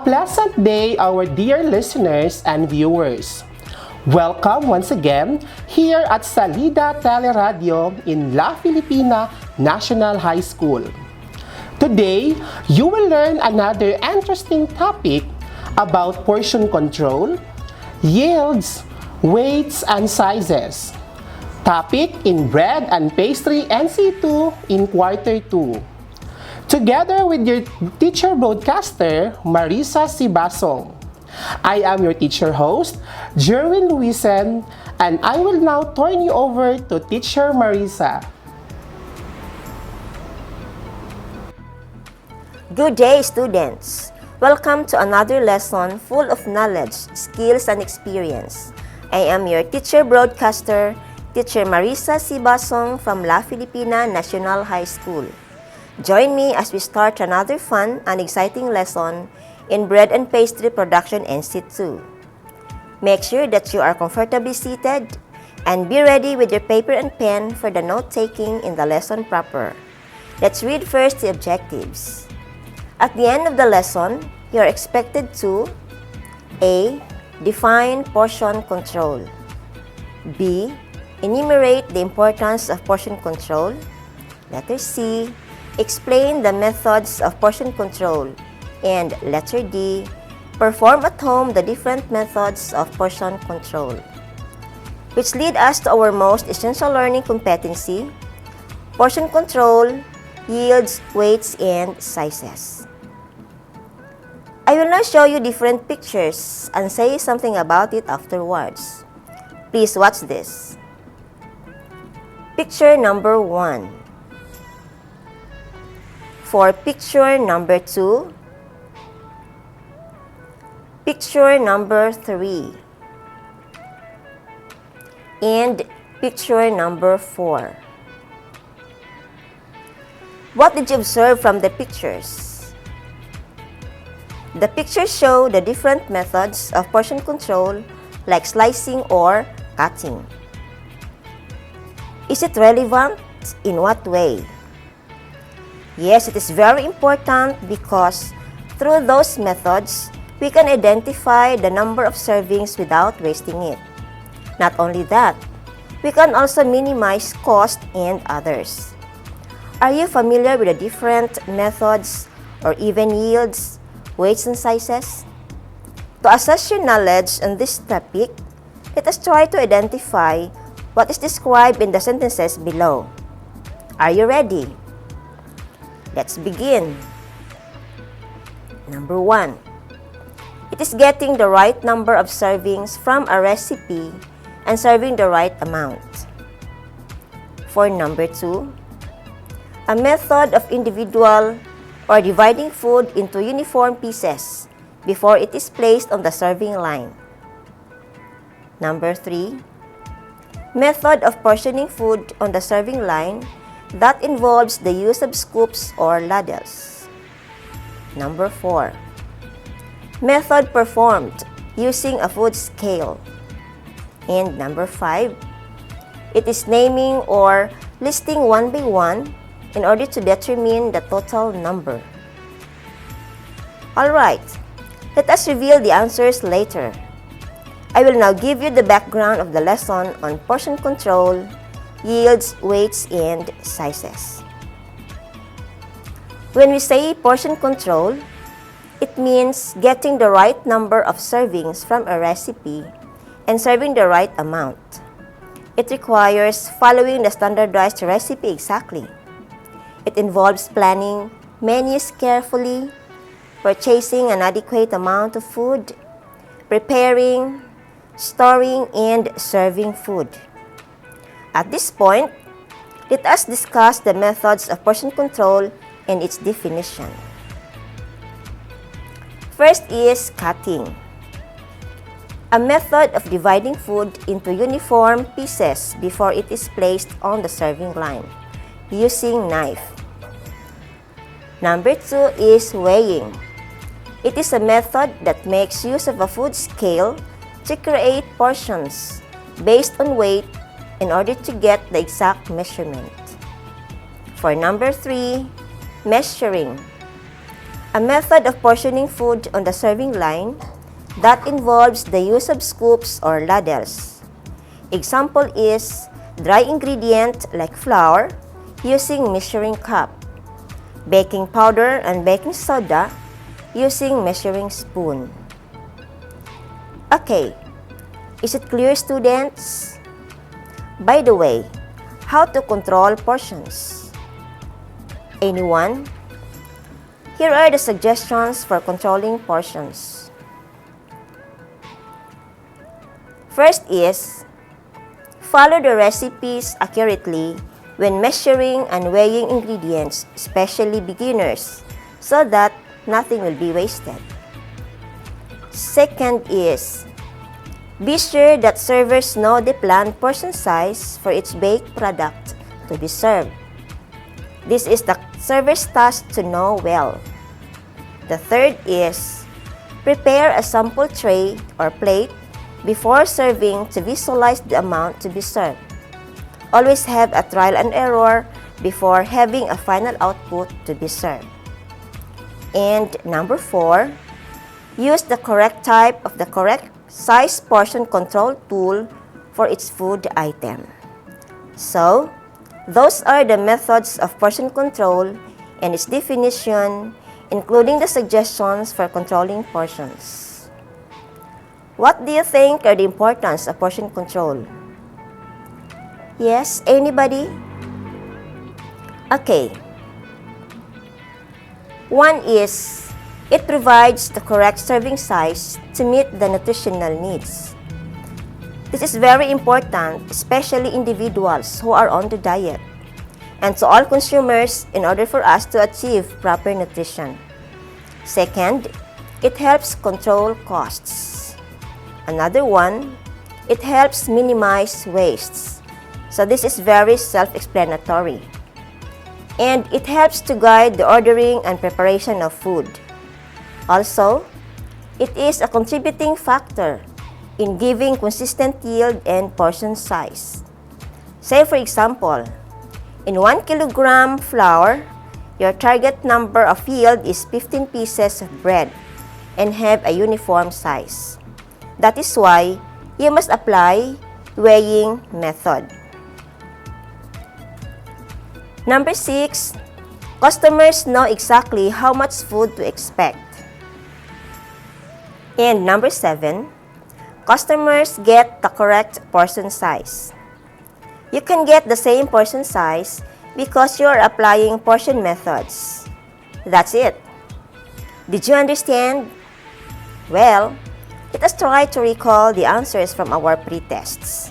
pleasant day, our dear listeners and viewers. Welcome once again here at Salida TeleRadyo in La Filipina National High School. Today, you will learn another interesting topic about portion control, yields, weights, and sizes. Topic in Bread and Pastry NC2 in Quarter 2. Together with your teacher broadcaster, MARISA si Bacong. I am your teacher host, Jerwin Luisen, and I will now turn you over to teacher MARISA. Good day, students! Welcome to another lesson full of knowledge, skills, and experience. I am your teacher broadcaster, teacher MARISA si Bacong from La Filipina National High School. Join me as we start another fun and exciting lesson in Bread and Pastry Production NC2. Make sure that you are comfortably seated and be ready with your paper and pen for the note-taking in the lesson proper. Let's read first the objectives. At the end of the lesson, you are expected to A. Define portion control. B. Enumerate the importance of portion control. Letter C. Explain the methods of portion control. And letter D. Perform at home the different methods of portion control. Which lead us to our most essential learning competency, portion control, yields, weights, and sizes. I will now show you different pictures and say something about it afterwards. Please watch this. Picture number 1. For picture number 2, picture number 3, and picture number 4. What did you observe from the pictures? The pictures show the different methods of portion control like slicing or cutting. Is it relevant? In what way? Yes, it is very important because through those methods, we can identify the number of servings without wasting it. Not only that, we can also minimize cost and others. Are you familiar with the different methods or even yields, weights, and sizes? To assess your knowledge on this topic, let us try to identify what is described in the sentences below. Are you ready? Let's begin. Number 1. It is getting the right number of servings from a recipe and serving the right amount. For number 2, a method of individual or dividing food into uniform pieces before it is placed on the serving line. Number 3, method of portioning food on the serving line that involves the use of scoops or ladles. Number 4, method performed using a food scale. And number 5, it is naming or listing one by one in order to determine the total number. Alright, let us reveal the answers later. I will now give you the background of the lesson on portion control, yields, weights, and sizes. When we say portion control, it means getting the right number of servings from a recipe and serving the right amount. It requires following the standardized recipe exactly. It involves planning menus carefully, purchasing an adequate amount of food, preparing, storing, and serving food. At this point, let us discuss the methods of portion control and its definition. First is cutting. A method of dividing food into uniform pieces before it is placed on the serving line, using knife. Number 2 is weighing. It is a method that makes use of a food scale to create portions based on weight in order to get the exact measurement. For number 3, measuring. A method of portioning food on the serving line that involves the use of scoops or ladles. Example is dry ingredient like flour using measuring cup, baking powder and baking soda using measuring spoon. Okay, is it clear, students? By the way, how to control portions? Anyone? Here are the suggestions for controlling portions. First is, follow the recipes accurately when measuring and weighing ingredients, especially beginners, so that nothing will be wasted. Second is, be sure that servers know the planned portion size for each baked product to be served. This is the server's task to know well. The third is, prepare a sample tray or plate before serving to visualize the amount to be served. Always have a trial and error before having a final output to be served. And number 4, use the correct type of the correct size portion control tool for each food item. So, those are the methods of portion control and its definition, including the suggestions for controlling portions. What do you think are the importance of portion control? Yes, anybody? Okay. One is, it provides the correct serving size to meet the nutritional needs. This is very important, especially individuals who are on the diet, and to all consumers in order for us to achieve proper nutrition. Second, it helps control costs. Another one, it helps minimize wastes. So this is very self-explanatory. And it helps to guide the ordering and preparation of food. Also, it is a contributing factor in giving consistent yield and portion size. Say for example, in 1 kilogram flour, your target number of yield is 15 pieces of bread and have a uniform size. That is why you must apply weighing method. Number 6, customers know exactly how much food to expect. And number 7, customers get the correct portion size. You can get the same portion size because you are applying portion methods. That's it. Did you understand? Well, let us try to recall the answers from our pre-tests.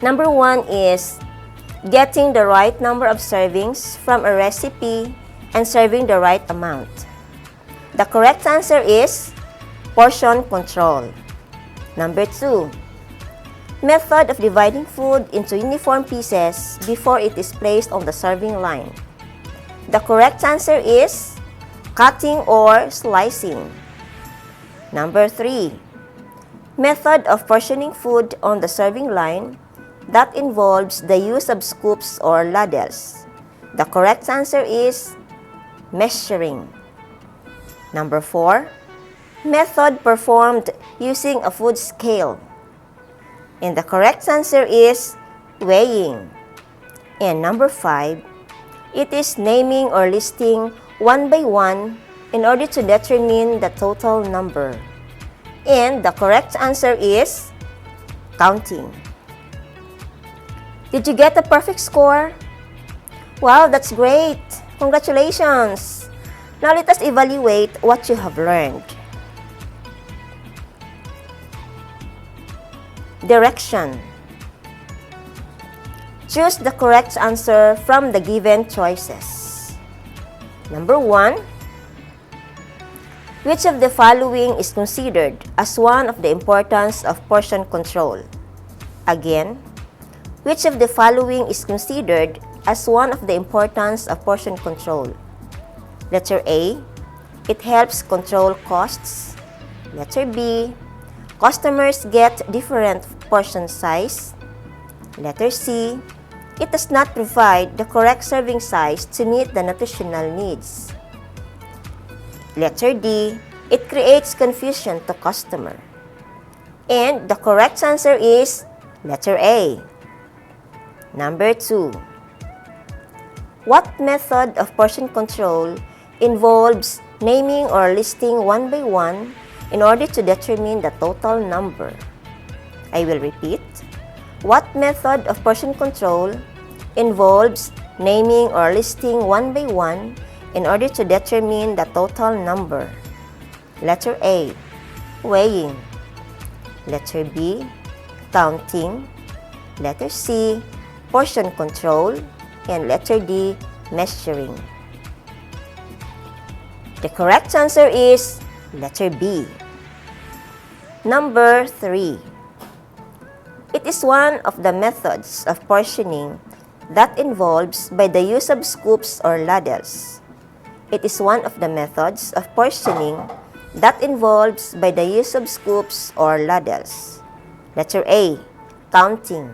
Number 1 is getting the right number of servings from a recipe and serving the right amount. The correct answer is portion control. Number 2, method of dividing food into uniform pieces before it is placed on the serving line. The correct answer is cutting or slicing. Number 3, method of portioning food on the serving line that involves the use of scoops or ladles. The correct answer is measuring. Number 4, method performed using a food scale. And the correct answer is weighing. And number 5, it is naming or listing one by one in order to determine the total number. And the correct answer is counting. Did you get a perfect score? Wow, that's great! Congratulations! Now let us evaluate what you have learned. Direction. Choose the correct answer from the given choices. Number 1, which of the following is considered as one of the importance of portion control? Again, which of the following is considered as one of the importance of portion control? Letter A, it helps control costs. Letter B, customers get different portion size. Letter C, it does not provide the correct serving size to meet the nutritional needs. Letter D, it creates confusion to customer. And the correct answer is letter A. Number 2. What method of portion control involves naming or listing one by one in order to determine the total number? I will repeat. What method of portion control involves naming or listing one by one in order to determine the total number? Letter A, weighing. Letter B, counting. Letter C, portion control. And letter D, measuring. The correct answer is letter B. Number 3. It is one of the methods of portioning that involves by the use of scoops or ladles. It is one of the methods of portioning that involves by the use of scoops or ladles. Letter A, counting.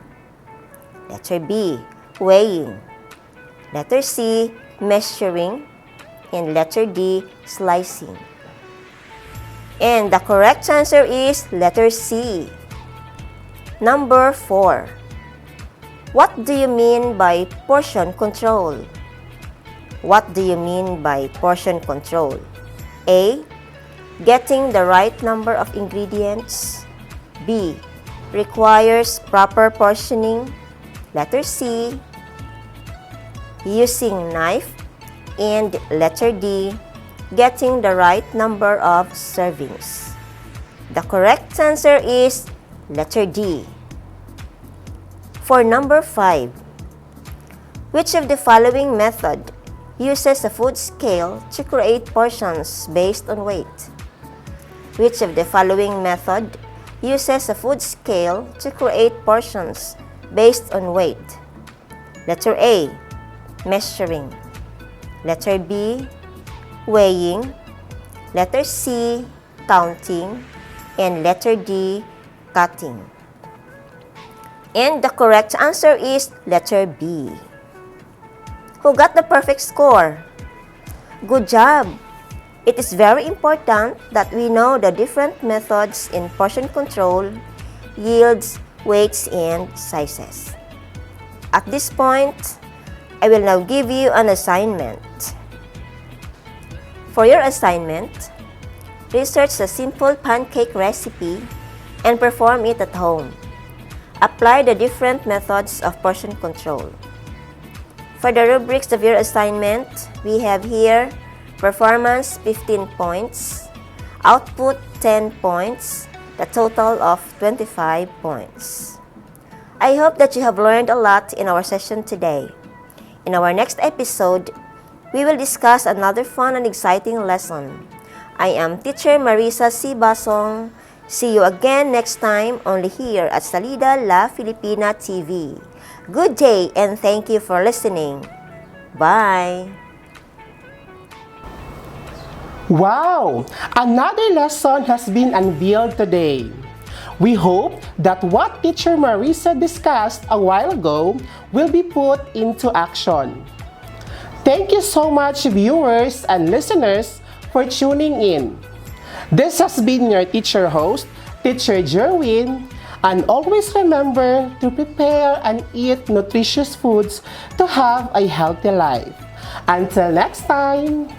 Letter B, weighing. Letter C, measuring. And letter D, slicing. And the correct answer is letter C. Number 4. What do you mean by portion control? What do you mean by portion control? A, getting the right number of ingredients. B, requires proper portioning. Letter C, using knife. And letter D, getting the right number of servings. The correct answer is letter D. For number 5, which of the following method uses a food scale to create portions based on weight? Which of the following method uses a food scale to create portions based on weight? Letter A, measuring. Letter B, weighing. Letter C, counting. And letter D, cutting. And the correct answer is letter B. Who got the perfect score? Good job! It is very important that we know the different methods in portion control, yields, weights, and sizes. At this point, I will now give you an assignment. For your assignment, research a simple pancake recipe and perform it at home. Apply the different methods of portion control. For the rubrics of your assignment, we have here performance 15 points, output 10 points, the total of 25 points. I hope that you have learned a lot in our session today. In our next episode, we will discuss another fun and exciting lesson. I am Teacher MARISA C. Bacong. See you again next time only here at Salida La Filipina TV. Good day and thank you for listening. Bye! Wow! Another lesson has been unveiled today. We hope that what Teacher MARISA discussed a while ago will be put into action. Thank you so much, viewers and listeners, for tuning in. This has been your teacher host, Teacher Jerwin, and always remember to prepare and eat nutritious foods to have a healthy life. Until next time!